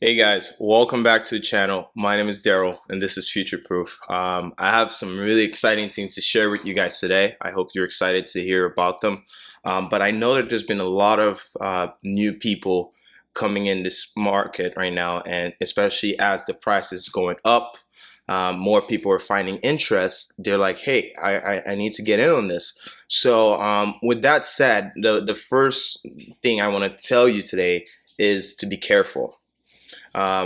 Hey guys, welcome back to the channel. My name is Daryl and this is Future Proof. I have some really exciting things to share with you guys today. I hope you're excited to hear about them. But I know that there's been a lot of new people coming in this market right now, and especially as the price is going up, more people are finding interest. They're like, hey, I need to get in on this. So with that said, the first thing I want to tell you today is to be careful.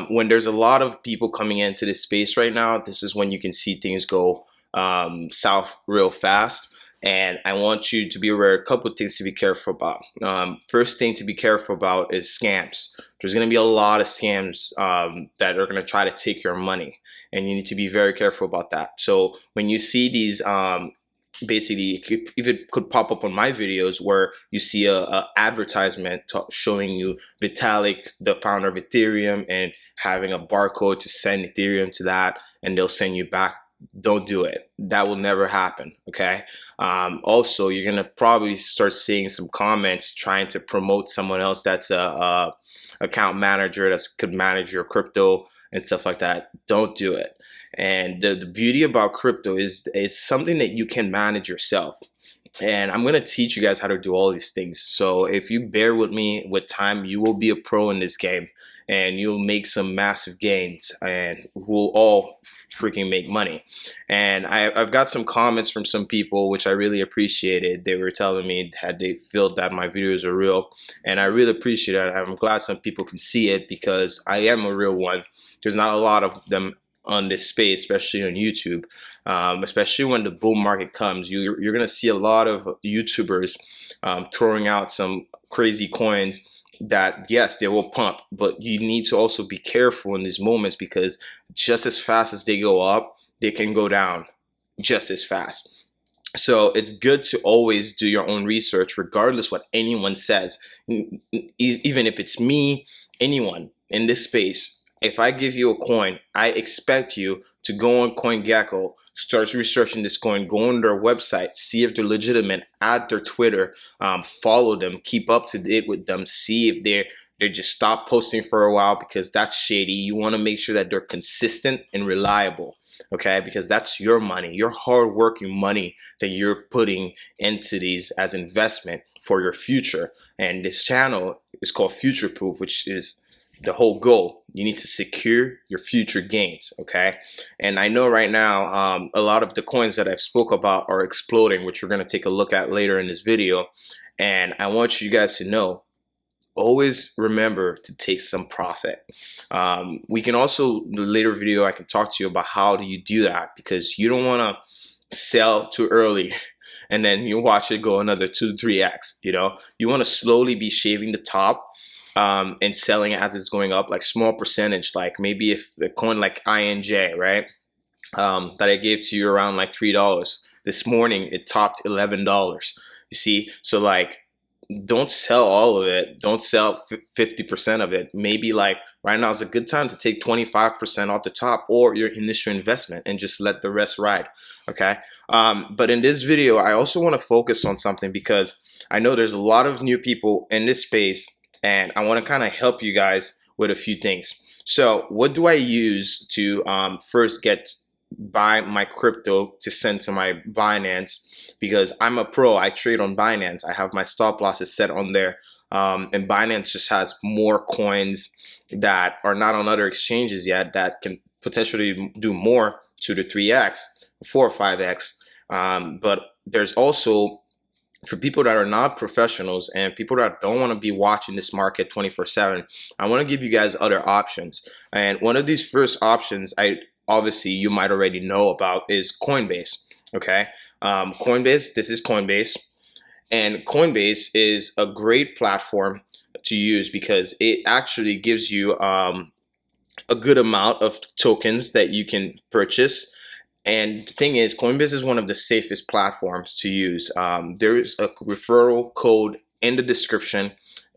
When there's a lot of people coming into this space right now, this is when you can see things go south real fast. And I want you to be aware of a couple of things to be careful about. First thing to be careful about is scams. There's going to be a lot of scams that are going to try to take your money, and you need to be very careful about that. So when you see these basically if it could pop up on my videos where you see a advertisement showing you Vitalik, the founder of Ethereum, and having a barcode to send Ethereum to that, and they'll send you back. Don't do it. That will never happen. Okay. Also, you're gonna probably start seeing some comments trying to promote someone else that's a account manager that could manage your crypto and stuff like that. Don't do it. And the beauty about crypto is it's something that you can manage yourself. And I'm going to teach you guys how to do all these things. So if you bear with me with time, you will be a pro in this game and you'll make some massive gains, and we'll all freaking make money. And I've got some comments from some people, which I really appreciated. They were telling me that they felt that my videos are real, and I really appreciate it. I'm glad some people can see it because I am a real one. There's not a lot of them on this space, especially on YouTube. Especially when the bull market comes, you're gonna see a lot of YouTubers throwing out some crazy coins that, yes, they will pump, but you need to also be careful in these moments because just as fast as they go up, they can go down just as fast. So it's good to always do your own research, regardless what anyone says. Even if it's me, anyone in this space, if I give you a coin, I expect you to go on CoinGecko, start researching this coin, go on their website, see if they're legitimate, add their Twitter, follow them, keep up to date with them, see if they just stop posting for a while because that's shady. You want to make sure that they're consistent and reliable, okay? Because that's your money, your hard-working money that you're putting into these as investment for your future. And this channel is called Future Proof, which is the whole goal. You need to secure your future gains, okay? And I know right now a lot of the coins that I've spoke about are exploding, which we're going to take a look at later in this video. And I want you guys to know, always remember to take some profit. We can also, in the later video, I can talk to you about how do you do that, because you don't want to sell too early and then you watch it go another 2-3x. You want to slowly be shaving the top and selling it as it's going up, like small percentage. Like maybe if the coin like INJ, right, that I gave to you around like $3, this morning it topped $11. You see, so like don't sell all of it. Don't sell 50% of it. Maybe like right now is a good time to take 25% off the top or your initial investment and just let the rest ride. Okay. But in this video, I also want to focus on something because I know there's a lot of new people in this space, and I want to kind of help you guys with a few things. So what do I use to first buy my crypto to send to my Binance? Because I'm a pro, I trade on Binance. I have my stop losses set on there. And Binance just has more coins that are not on other exchanges yet that can potentially do more, 2 to 3x, 4 or 5x. But there's also, for people that are not professionals and people that don't want to be watching this market 24/7, I want to give you guys other options. And one of these first options, obviously you might already know about, is Coinbase. Okay, Coinbase. This is Coinbase, and Coinbase is a great platform to use because it actually gives you a good amount of tokens that you can purchase. And the thing is, Coinbase is one of the safest platforms to use. There is a referral code in the description.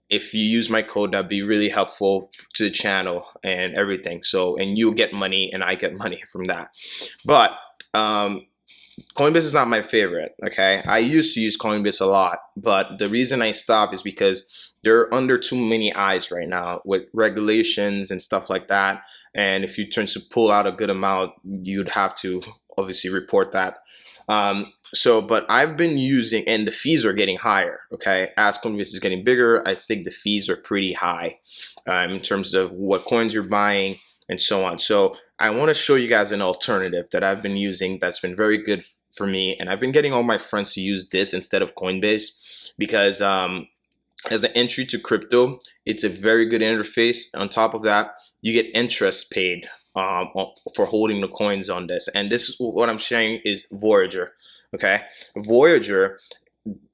If you use my code, that'd be really helpful to the channel and everything. So, and you get money and I get money from that. But Coinbase is not my favorite. Okay, I used to use Coinbase a lot, but the reason I stopped is because they're under too many eyes right now with regulations and stuff like that. And if you turn to pull out a good amount, you'd have to obviously report that. But I've been using, and the fees are getting higher. Okay, as Coinbase is getting bigger, I think the fees are pretty high in terms of what coins you're buying and so on. So I want to show you guys an alternative that I've been using that's been very good for me, and I've been getting all my friends to use this instead of Coinbase because as an entry to crypto, it's a very good interface. On top of that, you get interest paid for holding the coins on this. And this is what I'm sharing is Voyager. Okay, Voyager.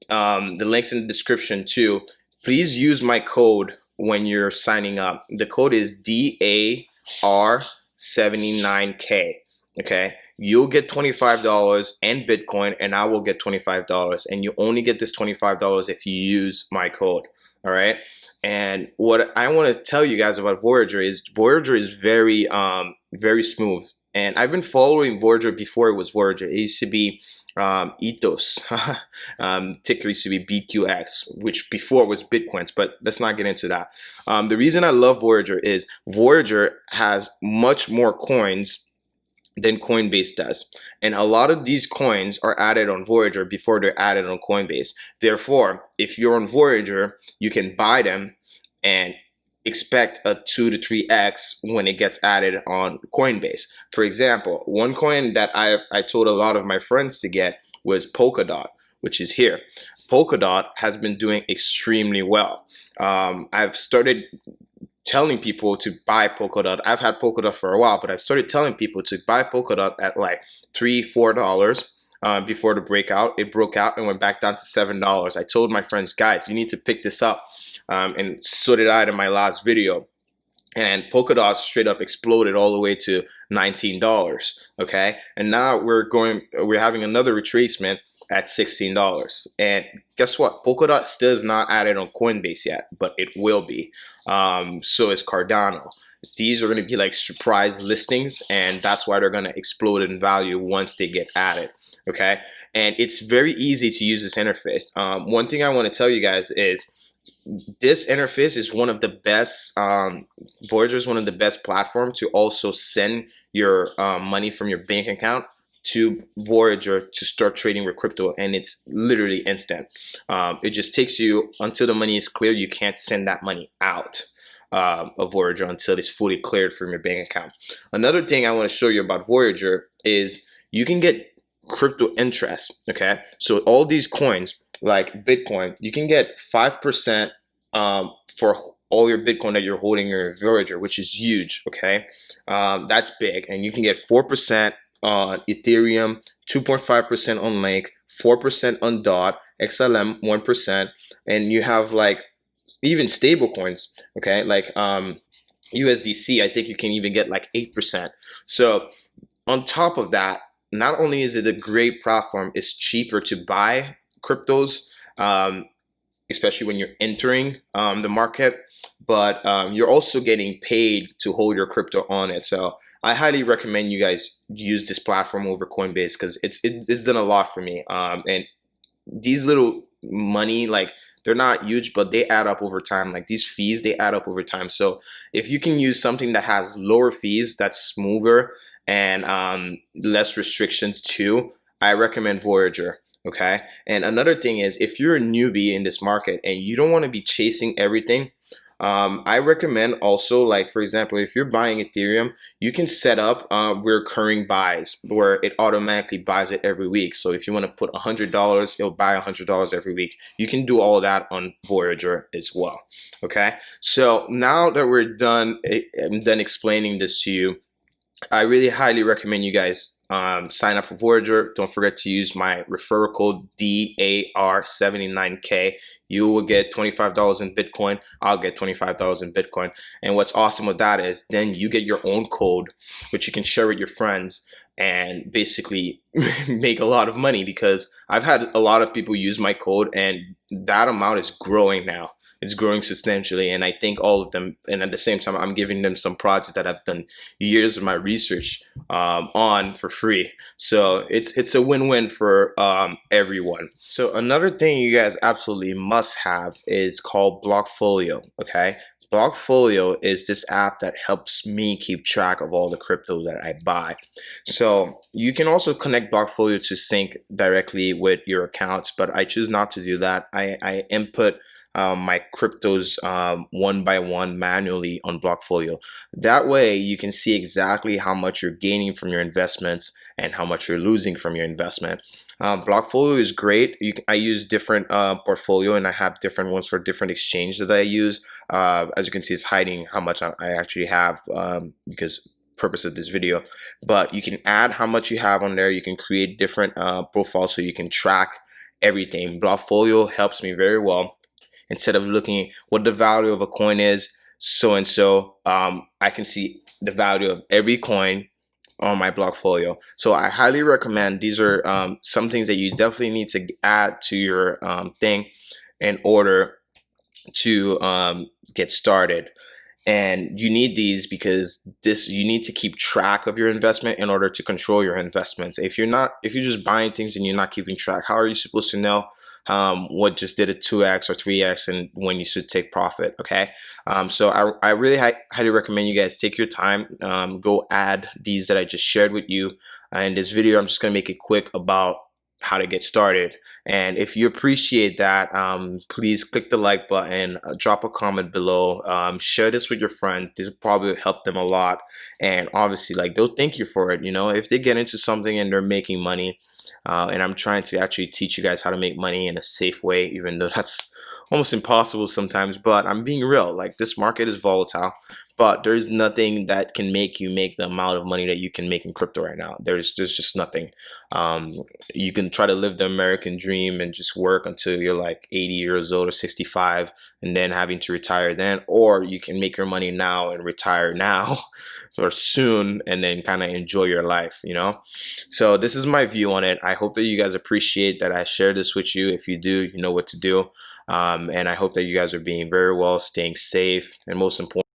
The link's in the description too. Please use my code when you're signing up. The code is DAR79K. Okay, you'll get $25 and Bitcoin, and I will get $25. And you only get this $25 if you use my code. All right. And what I want to tell you guys about Voyager is very very smooth. And I've been following Voyager before it was Voyager. It used to be Ethos. Ticker used to be BQX, which before was Bitcoins, but let's not get into that. The reason I love Voyager is Voyager has much more coins than Coinbase does. And a lot of these coins are added on Voyager before they're added on Coinbase. Therefore, if you're on Voyager, you can buy them and expect a 2 to 3x when it gets added on Coinbase. For example, one coin that I told a lot of my friends to get was Polkadot, which is here. Polkadot has been doing extremely well. I've started telling people to buy Polkadot. I've had Polkadot for a while, but I've started telling people to buy Polkadot at like $3-4 before the breakout. It broke out and went back down to $7. I told my friends, guys, you need to pick this up, and so did I in my last video. And Polkadot straight up exploded all the way to $19. Okay, and now we're having another retracement at $16. And guess what? Polkadot still is not added on Coinbase yet, but it will be. So is Cardano. These are going to be like surprise listings, and that's why they're going to explode in value once they get added. Okay, and it's very easy to use this interface. One thing I want to tell you guys is this interface is one of the best. Voyager is one of the best platforms to also send your money from your bank account to Voyager to start trading with crypto, and it's literally instant. It just takes you until the money is clear. You can't send that money out of Voyager until it's fully cleared from your bank account. Another thing I want to show you about Voyager is you can get crypto interest. Okay, so all these coins like Bitcoin, you can get 5% for all your Bitcoin that you're holding in your Voyager, which is huge. Okay, that's big, and you can get 4% on Ethereum, 2.5% on Link, 4% on DOT, XLM 1%, and you have like even stable coins, okay, like USDC. I think you can even get like 8%. So on top of that, not only is it a great platform, it's cheaper to buy cryptos, especially when you're entering the market, but you're also getting paid to hold your crypto on it. So I highly recommend you guys use this platform over Coinbase because it's done a lot for me. And these little money, like, they're not huge, but they add up over time. Like these fees, they add up over time. So if you can use something that has lower fees, that's smoother and less restrictions too, I recommend Voyager. Okay. And another thing is, if you're a newbie in this market and you don't want to be chasing everything, I recommend also, like, for example, if you're buying Ethereum, you can set up recurring buys where it automatically buys it every week. So if you want to put $100, it'll buy $100 every week. You can do all that on Voyager as well. Okay. So now that I'm done explaining this to you, I really highly recommend you guys sign up for Voyager. Don't forget to use my referral code DAR79K. You will get $25 in Bitcoin. I'll get $25 in Bitcoin. And what's awesome with that is then you get your own code, which you can share with your friends and basically make a lot of money, because I've had a lot of people use my code and that amount is growing now. It's growing substantially, and I think all of them. And at the same time, I'm giving them some projects that I've done years of my research on for free. So it's a win-win for everyone. So another thing you guys absolutely must have is called Blockfolio. Okay, Blockfolio is this app that helps me keep track of all the crypto that I buy. So you can also connect Blockfolio to sync directly with your accounts, but I choose not to do that. I input my cryptos one by one manually on Blockfolio. That way you can see exactly how much you're gaining from your investments and how much you're losing from your investment. Blockfolio is great. I use different portfolio, and I have different ones for different exchanges that I use. As you can see, it's hiding how much I actually have because purpose of this video. But you can add how much you have on there. You can create different profiles so you can track everything. Blockfolio helps me very well. Instead of looking at what the value of a coin is, so and so, I can see the value of every coin on my Blockfolio. So I highly recommend. These are some things that you definitely need to add to your thing in order to get started. And you need these because you need to keep track of your investment in order to control your investments. If you're just buying things and you're not keeping track, how are you supposed to know what just did a 2x or 3x and when you should take profit? Okay, so I really highly recommend you guys take your time, go add these that I just shared with you. In this video, I'm just gonna make it quick about how to get started. And if you appreciate that, please click the like button, drop a comment below, share this with your friends. This will probably help them a lot, and obviously, like, they'll thank you for it. You know, if they get into something and they're making money, and I'm trying to actually teach you guys how to make money in a safe way, even though that's almost impossible sometimes. But I'm being real. Like, this market is volatile, but there's nothing that can make you make the amount of money that you can make in crypto right now. There's just nothing. You can try to live the American dream and just work until you're like 80 years old or 65 and then having to retire then, or you can make your money now and retire now or soon and then kind of enjoy your life, you know? So this is my view on it. I hope that you guys appreciate that I share this with you. If you do, you know what to do. And I hope that you guys are being very well, staying safe, and most important,